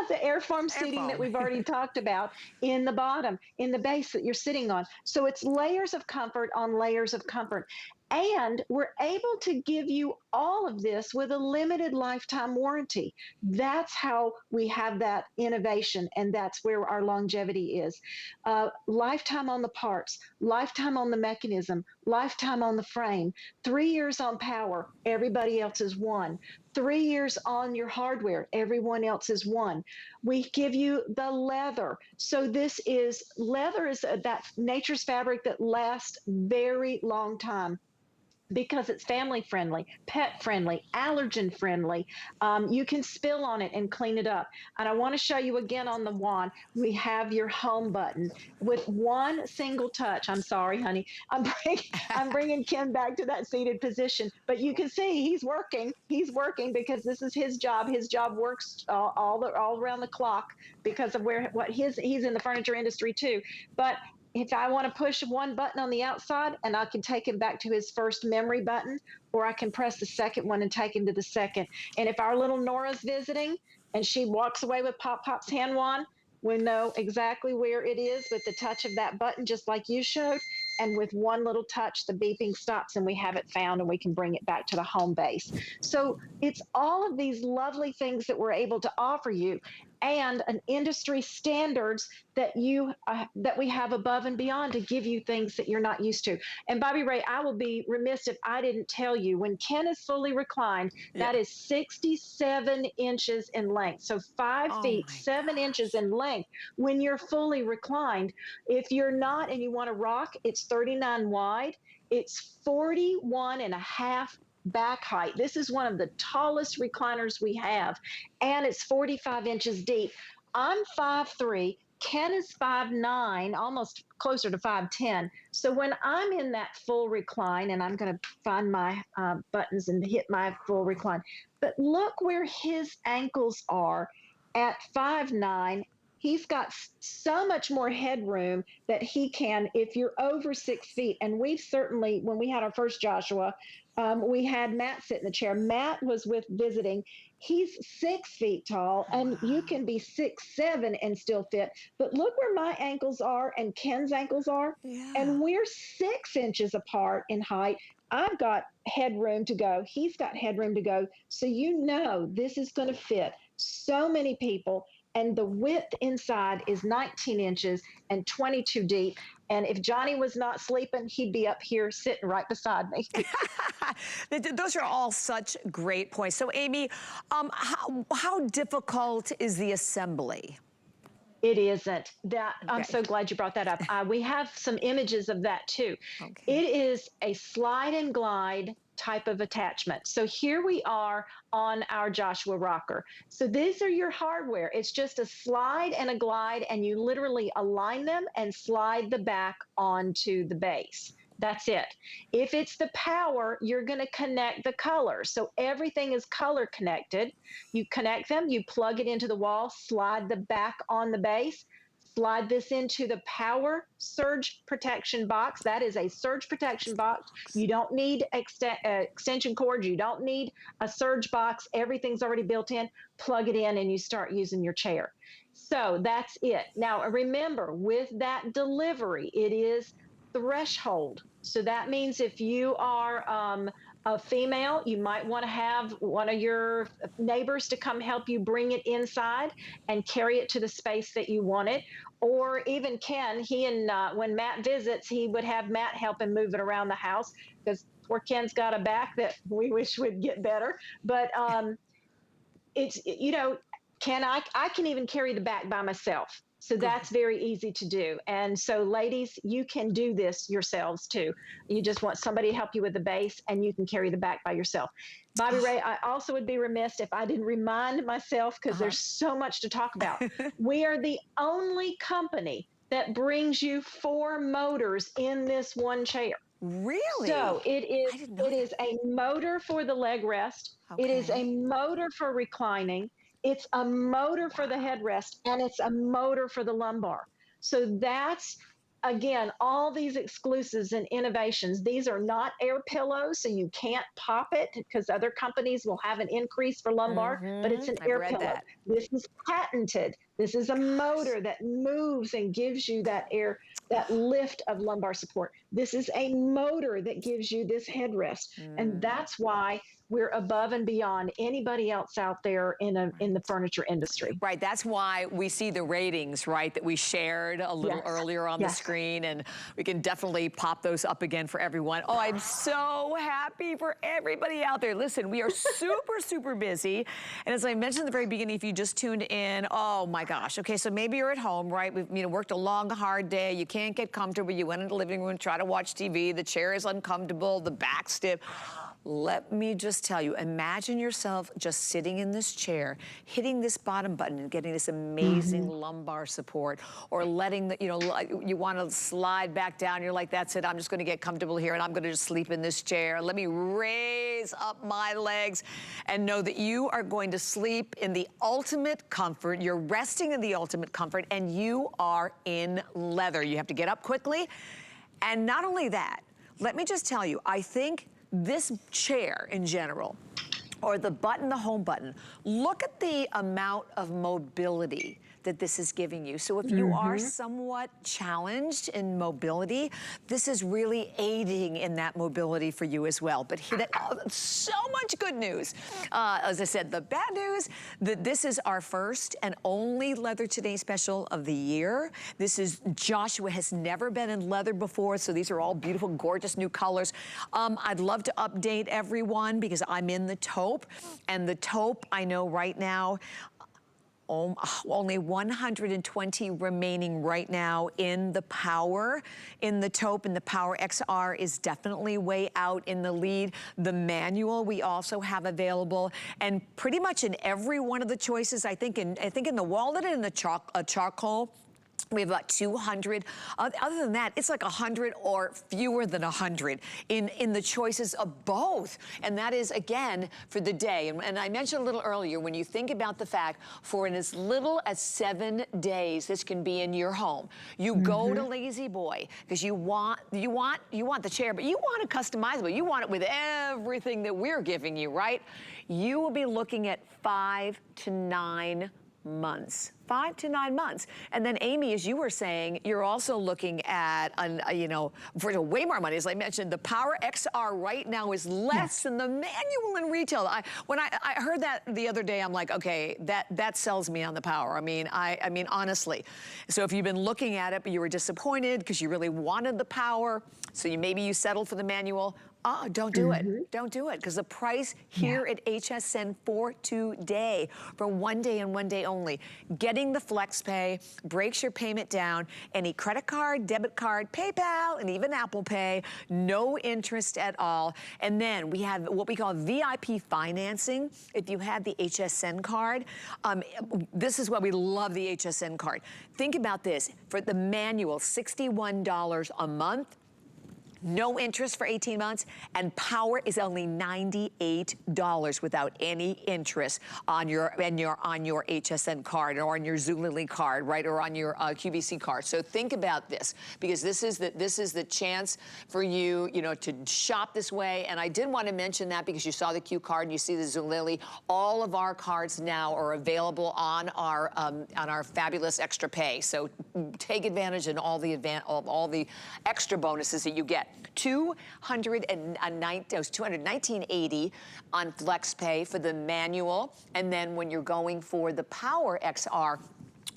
the airform seating that we've already talked about in the bottom, in the base that you're sitting on. So it's layers of comfort on layers of comfort. And we're able to give you all of this with a limited lifetime warranty. That's how we have that innovation, and that's where our longevity is. Lifetime on the parts, lifetime on the mechanism, lifetime on the frame, 3 years on Power, everybody else is 1. 3 years on your hardware, everyone else is 1. We give you the leather. So this is, leather is that nature's fabric that lasts very long time, because it's family friendly, pet friendly, allergen friendly. You can spill on it and clean it up. And I want to show you again on the wand, we have your home button with one single touch. I'm sorry, honey. I'm bringing Kim back to that seated position, but you can see he's working. He's working because this is his job. His job works all around the clock because of he's in the furniture industry too. But if I want to push one button on the outside, and I can take him back to his first memory button, or I can press the second one and take him to the second. And if our little Nora's visiting and she walks away with Pop's hand wand, we know exactly where it is with the touch of that button, just like you showed. And with one little touch, the beeping stops and we have it found and we can bring it back to the home base. So it's all of these lovely things that we're able to offer you, and an industry standards that that we have above and beyond to give you things that you're not used to. And Bobby Ray, I will be remiss if I didn't tell you, when Ken is fully reclined, that is 67 inches in length. So 5 feet, 7 inches in length when you're fully reclined. If you're not and you want to rock, it's 39 wide. It's 41 and a half back height. This is one of the tallest recliners we have, and it's 45 inches deep. I'm 5'3". Ken is 5'9", almost closer to 5'10". So when I'm in that full recline, and I'm going to find my buttons and hit my full recline, but look where his ankles are at 5'9". He's got so much more headroom that he can, if you're over 6 feet, and we've certainly, when we had our first Joshua, we had Matt sit in the chair. Matt was with visiting. He's 6 feet tall, and you Wow. can be 6'7" and still fit. But look where my ankles are and Ken's ankles are, Yeah. and we're 6 inches apart in height. I've got headroom to go. He's got headroom to go. So you know this is going to fit so many people. And the width inside is 19 inches and 22 deep. And if Johnny was not sleeping, he'd be up here sitting right beside me. Those are all such great points. So, Amy, how difficult is the assembly? It isn't. That I'm Okay. so glad you brought that up. We have some images of that too. Okay. It is a slide and glide type of attachment. So here we are on our Joshua rocker. So these are your hardware. It's just a slide and a glide, and you literally align them and slide the back onto the base. That's it. If it's the power, you're going to connect the color. So everything is color connected. You connect them, you plug it into the wall, slide the back on the base, slide this into the power surge protection box. That is a surge protection box. You don't need extension cords. You don't need a surge box. Everything's already built in. Plug it in and you start using your chair. So that's it. Now, remember, with that delivery, it is threshold. So that means if you are a female, you might want to have one of your neighbors to come help you bring it inside and carry it to the space that you want it. Or even Ken, when Matt visits, he would have Matt help him move it around the house because poor Ken's got a back that we wish would get better. But it's, I can even carry the back by myself. So Good. that's very easy to do. And so ladies, you can do this yourselves too. You just want somebody to help you with the base and you can carry the back by yourself. Bobby Ray, I also would be remiss if I didn't remind myself, because there's so much to talk about. We are the only company that brings you 4 motors in this one chair. Really? So I didn't know it that. is a motor for the leg rest. It is a Okay. motor for reclining. It's a motor for the headrest, and it's a motor for the lumbar. So that's, again, all these exclusives and innovations. These are not air pillows, so you can't pop it because other companies will have an increase for lumbar, but it's an I've air read pillow. that. This is patented. This is a Gosh. motor that moves and gives you that air, that lift of lumbar support. This is a motor that gives you this headrest. And that's why we're above and beyond anybody else out there in the furniture industry. Right, that's why we see the ratings, right, that we shared a little Yes. earlier on the Yes. screen, and we can definitely pop those up again for everyone. Oh, I'm so happy for everybody out there. Listen, we are super, super busy, and as I mentioned at the very beginning, if you just tuned in, oh my gosh, okay, so maybe you're at home, right, we've worked a long, hard day, you can't get comfortable, you went into the living room, try to watch TV, the chair is uncomfortable, the back's stiff. Let me just tell you, imagine yourself just sitting in this chair, hitting this bottom button and getting this amazing lumbar support, or letting the, you want to slide back down. You're like, that's it. I'm just going to get comfortable here and I'm going to just sleep in this chair. Let me raise up my legs and know that you are going to sleep in the ultimate comfort. You're resting in the ultimate comfort and you are in leather. You have to get up quickly. And not only that, let me just tell you, I think this chair in general, or the button, the home button, look at the amount of mobility that this is giving you. So if you are somewhat challenged in mobility, this is really aiding in that mobility for you as well. But so much good news. As I said, the bad news, that this is our first and only Leather Today special of the year. This is, Joshua has never been in leather before, so these are all beautiful, gorgeous new colors. I'd love to update everyone because I'm in the taupe, and the taupe, I know right now, only 120 remaining right now in the Power, in the taupe, and the Power XR is definitely way out in the lead. The manual we also have available, and pretty much in every one of the choices, I think in the walnut and the charcoal, We have about 200. Other than that, it's like 100 or fewer than 100 in the choices of both. And that is, again, for the day. And I mentioned a little earlier, when you think about the fact, for in as little as 7 days, this can be in your home. You go to Lazy Boy because you want the chair, but you want it customizable. You want it with everything that we're giving you, right? You will be looking at 5 to 9 months. 5 to 9 months. And then Amy, as you were saying, you're also looking at, for way more money. As I mentioned, the Power XR right now is less than the manual in retail. When I heard that the other day, I'm like, okay, that sells me on the Power. I mean, honestly. So if you've been looking at it, but you were disappointed because you really wanted the Power, so maybe you settled for the manual, don't do it. Don't do it, because the price here at HSN for today, for 1 day and 1 day only, getting the flex pay breaks your payment down. Any credit card, debit card, PayPal, and even Apple Pay, no interest at all. And then we have what we call VIP financing. If you have the HSN card, this is why we love the HSN card. Think about this. For the manual, $61 a month. No interest for 18 months, and Power is only $98 without any interest on your HSN card or on your Zulily card, right, or on your QVC card. So think about this, because this is the chance for you, to shop this way. And I did want to mention that because you saw the Q card and you see the Zulily. All of our cards now are available on our fabulous extra pay. So take advantage of all the extra bonuses that you get. $219.80 on FlexPay for the manual, and then when you're going for the Power XR,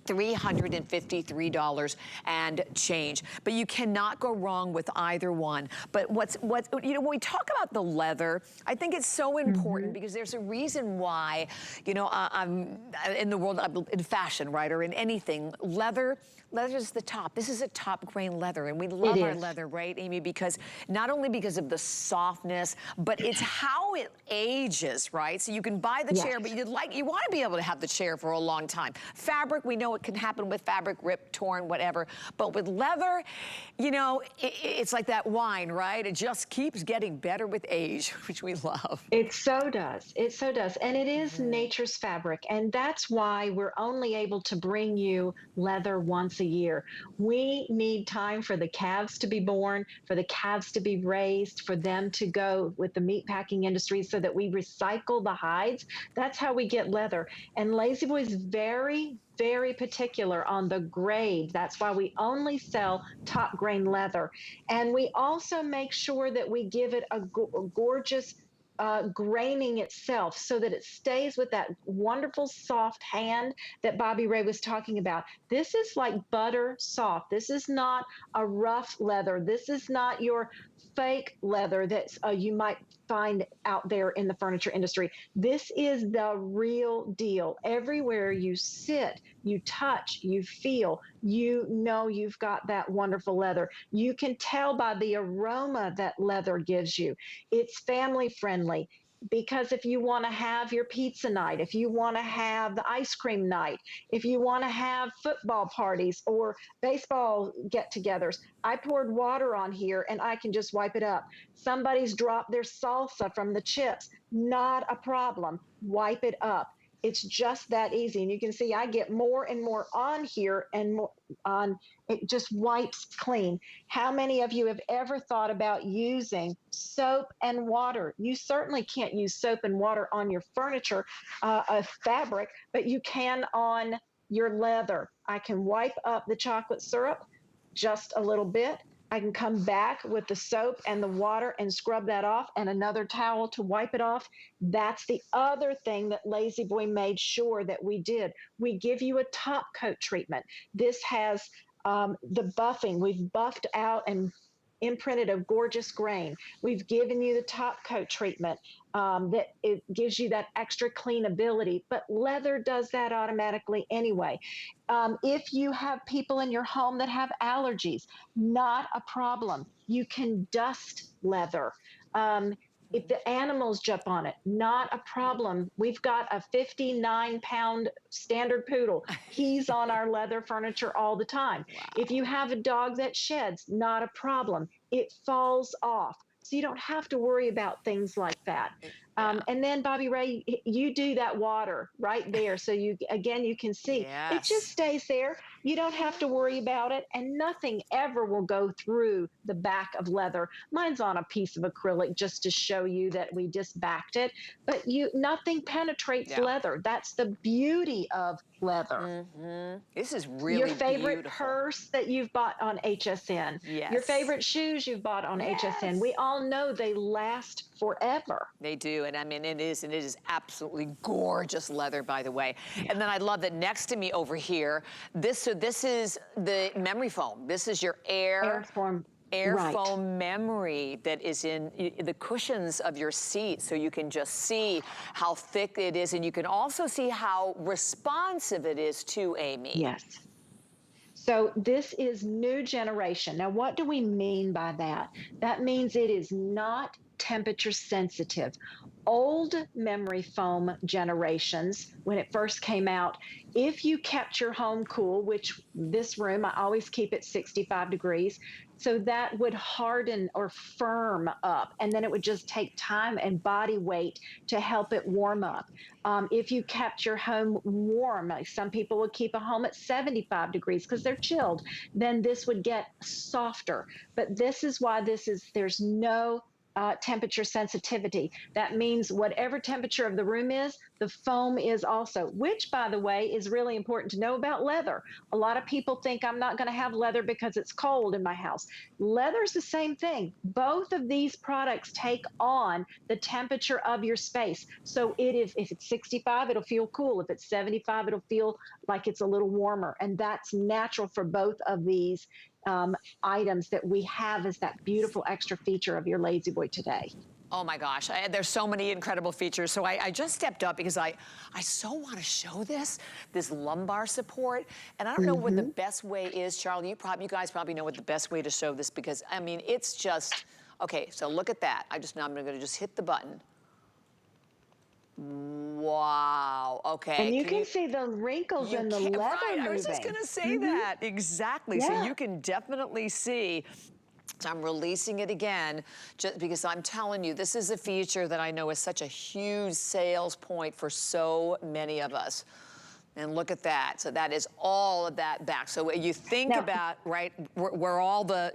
$353 and change. But you cannot go wrong with either one. But when we talk about the leather, I think it's so important because there's a reason why, I'm in the world, in fashion, right, or in anything, leather is the top. This is a top grain leather, and we love our leather, right, Amy? Because not only because of the softness, but it's how it ages, right? So you can buy the chair, but you want to be able to have the chair for a long time. Fabric, we know it can happen with fabric, ripped, torn, whatever. But with leather, it's like that wine, right? It just keeps getting better with age, which we love. It so does. It so does. And it is nature's fabric. And that's why we're only able to bring you leather once a year. We need time for the calves to be born, for the calves to be raised, for them to go with the meatpacking industry so that we recycle the hides. That's how we get leather. And Lazy Boy is very, very particular on the grade. That's why we only sell top grain leather. And we also make sure that we give it a gorgeous graining itself so that it stays with that wonderful soft hand that Bobby Ray was talking about. This is like butter soft. This is not a rough leather. This is not your fake leather that you might find out there in the furniture industry. This is the real deal. Everywhere you sit, you touch, you feel, you've got that wonderful leather. You can tell by the aroma that leather gives you. It's family friendly. Because if you want to have your pizza night, if you want to have the ice cream night, if you want to have football parties or baseball get-togethers, I poured water on here and I can just wipe it up. Somebody's dropped their salsa from the chips. Not a problem. Wipe it up. It's just that easy. And you can see I get more and more on here and more on, it just wipes clean. How many of you have ever thought about using soap and water? You certainly can't use soap and water on your furniture, fabric, but you can on your leather. I can wipe up the chocolate syrup just a little bit. I can come back with the soap and the water and scrub that off and another towel to wipe it off. That's the other thing that Lazy Boy made sure that we did. We give you a top coat treatment. This has the buffing. We've buffed out and imprinted a gorgeous grain. We've given you the top coat treatment that it gives you that extra cleanability, but leather does that automatically anyway. If you have people in your home that have allergies, not a problem. You can dust leather. If the animals jump on it, not a problem. We've got a 59-pound standard poodle. He's on our leather furniture all the time. If you Wow. have a dog that sheds, not a problem. It falls off. So you don't have to worry about things like that. Yeah. And then, Bobby Ray, you do that water right there. So you, again, you can see it just Yes. stays there. You don't have to worry about it, and nothing ever will go through the back of leather. Mine's on a piece of acrylic just to show you that we just backed it, but nothing penetrates Yeah. leather. That's the beauty of leather. This is Your really favorite beautiful. purse that you've bought on HSN, your Yes. favorite shoes you've bought on HSN. We Yes. all know they last forever. They do, and I mean, and it is absolutely gorgeous leather, by the way. Yeah. And then I love that next to me over here, so this is the memory foam. This is your Airform. air Right. foam memory that is in the cushions of your seat, so you can just see how thick it is, and you can also see how responsive it is to Amy. Yes. So this is new generation. Now, what do we mean by that? That means it is not temperature sensitive. Old memory foam generations, when it first came out, if you kept your home cool, which this room, I always keep it 65 degrees, so that would harden or firm up, and then it would just take time and body weight to help it warm up. If you kept your home warm, like some people would keep a home at 75 degrees because they're chilled, then this would get softer. But this is why there's no temperature sensitivity. That means whatever temperature of the room is, the foam is also, which, by the way, is really important to know about leather. A lot of people think I'm not going to have leather because it's cold in my house. Leather's the same thing. Both of these products take on the temperature of your space. So if it's 65, it'll feel cool. If it's 75, it'll feel like it's a little warmer. And that's natural for both of these items that we have as that beautiful extra feature of your Lazy Boy today. Oh my gosh, there's so many incredible features. So I just stepped up because I so want to show this lumbar support. And I don't know what the best way is, Charlie. You guys probably know what the best way to show this, because I mean, it's just, okay, so look at that. I'm gonna just hit the button. Wow, okay. And you can see the wrinkles You in the can't, leather right, moving. I was just gonna say that, exactly. So Yeah. you can definitely see. So I'm releasing it again, just because I'm telling you, this is a feature that I know is such a huge sales point for so many of us. And look at that. So that is all of that back. So you think Now, about, right, where all the,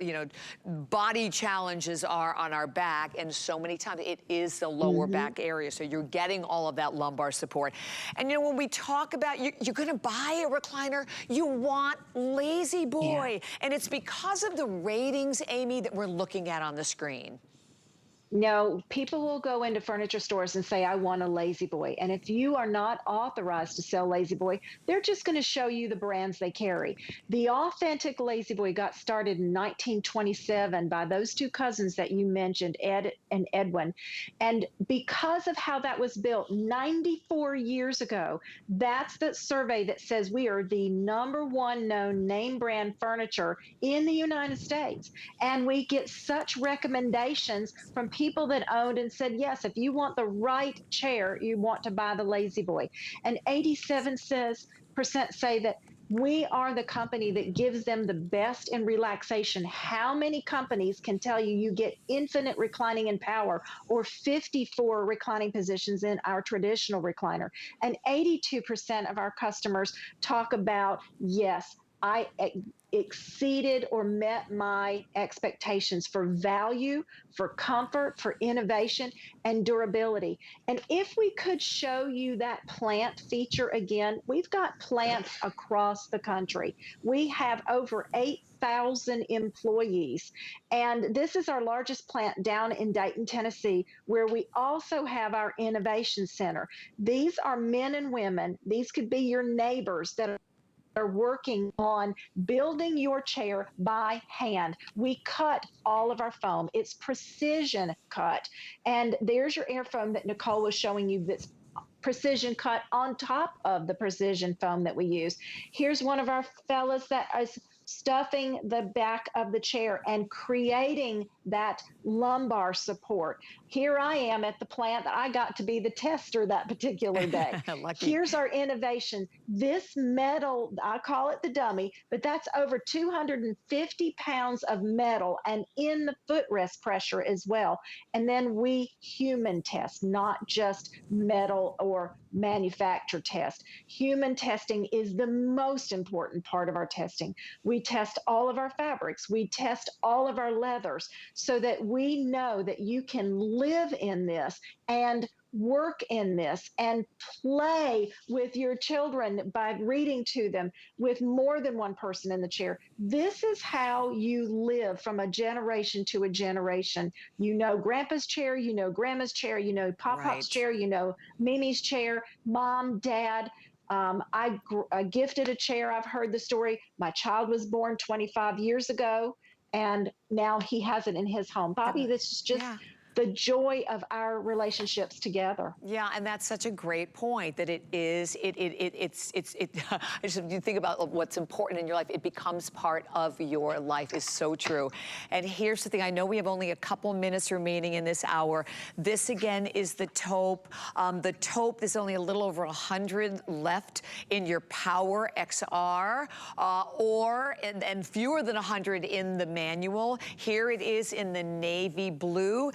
body challenges are on our back, and so many times it is the lower back area. So you're getting all of that lumbar support. And when we talk about, you're gonna buy a recliner, you want Lazy Boy. yeah. And it's because of the ratings, Amy, that we're looking at on the screen. No, people will go into furniture stores and say, I want a Lazy Boy. And if you are not authorized to sell Lazy Boy, they're just going to show you the brands they carry. The authentic Lazy Boy got started in 1927 by those two cousins that you mentioned, Ed and Edwin. And because of how that was built 94 years ago, that's the survey that says we are the #1 known name brand furniture in the United States. And we get such recommendations from people that owned and said, yes, if you want the right chair, you want to buy the Lazy Boy. And 87% say that we are the company that gives them the best in relaxation. How many companies can tell you you get infinite reclining and power, or 54 reclining positions in our traditional recliner? And 82% of our customers talk about, yes, I exceeded or met my expectations for value, for comfort, for innovation, and durability. And if we could show you that plant feature again, we've got plants across the country. We have over 8,000 employees. And this is our largest plant down in Dayton, Tennessee, where we also have our innovation center. These are men and women. These could be your neighbors that are working on building your chair by hand. We cut all of our foam. It's precision cut. And there's your air foam that Nicole was showing you, that's precision cut on top of the precision foam that we use. Here's one of our fellas that is stuffing the back of the chair and creating that lumbar support. Here I am at the plant. I got to be the tester that particular day. Lucky. Here's our innovation. This metal, I call it the dummy, but that's over 250 pounds of metal and in the footrest pressure as well. And then we human test, not just metal or manufacturer test. Human testing is the most important part of our testing. We test all of our fabrics. We test all of our leathers so that we know that you can live in this and work in this and play with your children by reading to them with more than one person in the chair. This is how you live from a generation to a generation. You know Grandpa's chair, you know Grandma's chair, you know Pop-Pop's chair, you know Mimi's chair, Mom, Dad. I gifted a chair. I've heard the story. My child was born 25 years ago, and now he has it in his home. Bobby, this is just the joy of our relationships together. Yeah, and that's such a great point, that it is, you think about what's important in your life, it becomes part of your life, is so true. And here's the thing, I know we have only a couple minutes remaining in this hour. This again is the taupe. The taupe, there's only a little over 100 left in your Power XR, and fewer than 100 in the manual. Here it is in the navy blue.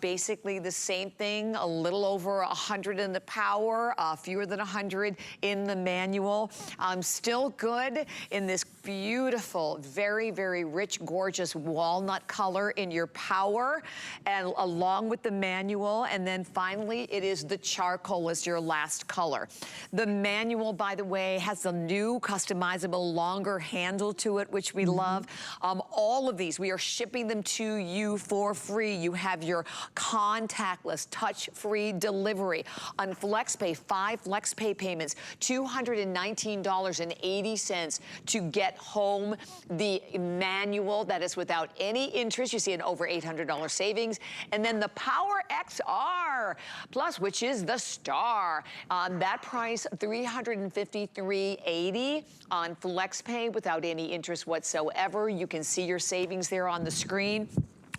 Basically the same thing, a little over 100 in the Power, fewer than 100 in the manual. Still good in this beautiful, very, very rich, gorgeous walnut color in your Power, and along with the manual. And then finally, it is the charcoal as your last color. The manual, by the way, has a new customizable longer handle to it, which we love. All of these, we are shipping them to you for free. You have your contactless, touch-free delivery. On FlexPay, 5 FlexPay payments, $219.80 to get home the manual that is without any interest. You see an over $800 savings. And then the Power XR Plus, which is the star. That price, $353.80 on FlexPay without any interest whatsoever. You can see your savings there on the screen.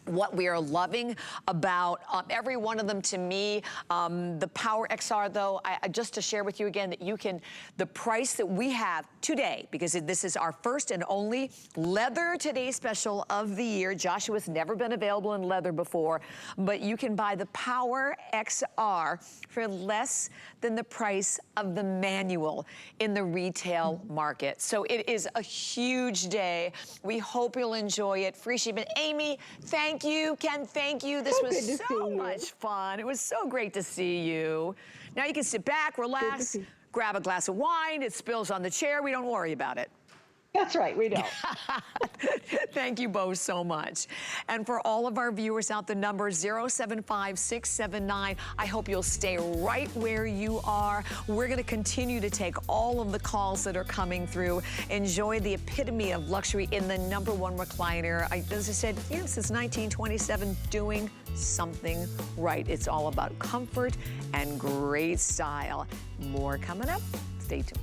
What we are loving about every one of them, to me, the Power XR, though, just to share with you again that you can, the price that we have today, because this is our first and only leather today special of the year. Joshua's never been available in leather before, but you can buy the Power XR for less than the price of the manual in the retail market. So it is a huge day. We hope you'll enjoy it. Free shipment. Amy, thank you. Ken, thank you. This was so much fun. It was so great to see you. Now you can sit back, relax, grab a glass of wine. It spills on the chair. We don't worry about it. That's right, we don't. Thank you both so much. And for all of our viewers out, the number 075679. I hope you'll stay right where you are. We're going to continue to take all of the calls that are coming through. Enjoy the epitome of luxury in the #1 recliner. As I said, since 1927, doing something right. It's all about comfort and great style. More coming up. Stay tuned.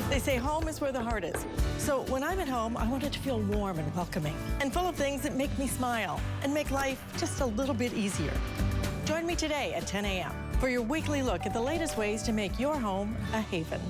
They say home is where the heart is. So when I'm at home, I want it to feel warm and welcoming and full of things that make me smile and make life just a little bit easier. Join me today at 10 a.m. for your weekly look at the latest ways to make your home a haven.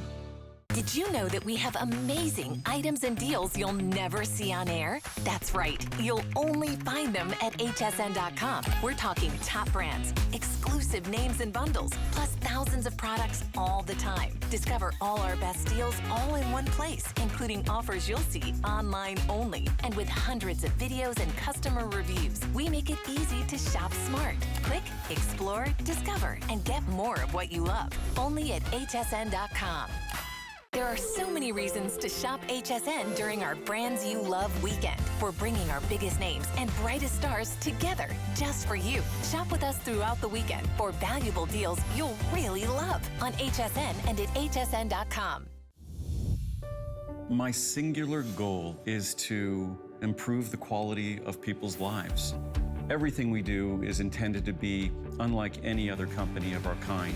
Did you know that we have amazing items and deals you'll never see on air? That's right. You'll only find them at hsn.com. We're talking top brands, exclusive names and bundles, plus thousands of products all the time. Discover all our best deals all in one place, including offers you'll see online only. And with hundreds of videos and customer reviews, we make it easy to shop smart. Click, explore, discover, and get more of what you love. Only at hsn.com. There are so many reasons to shop HSN during our Brands You Love weekend. We're bringing our biggest names and brightest stars together just for you. Shop with us throughout the weekend for valuable deals you'll really love on HSN and at hsn.com. My singular goal is to improve the quality of people's lives. Everything we do is intended to be unlike any other company of our kind.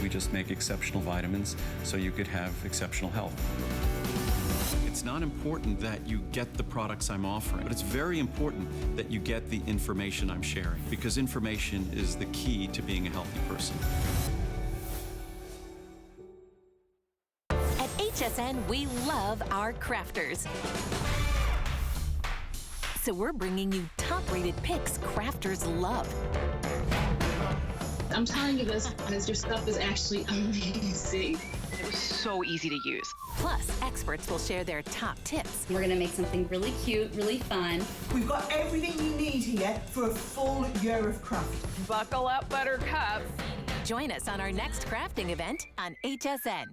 We just make exceptional vitamins so you could have exceptional health. It's not important that you get the products I'm offering, but it's very important that you get the information I'm sharing, because information is the key to being a healthy person. At HSN, we love our crafters. So we're bringing you top-rated picks crafters love. I'm telling you this because your stuff is actually amazing. It was so easy to use. Plus, experts will share their top tips. We're gonna make something really cute, really fun. We've got everything you need here for a full year of craft. Buckle up, Buttercup. Join us on our next crafting event on HSN.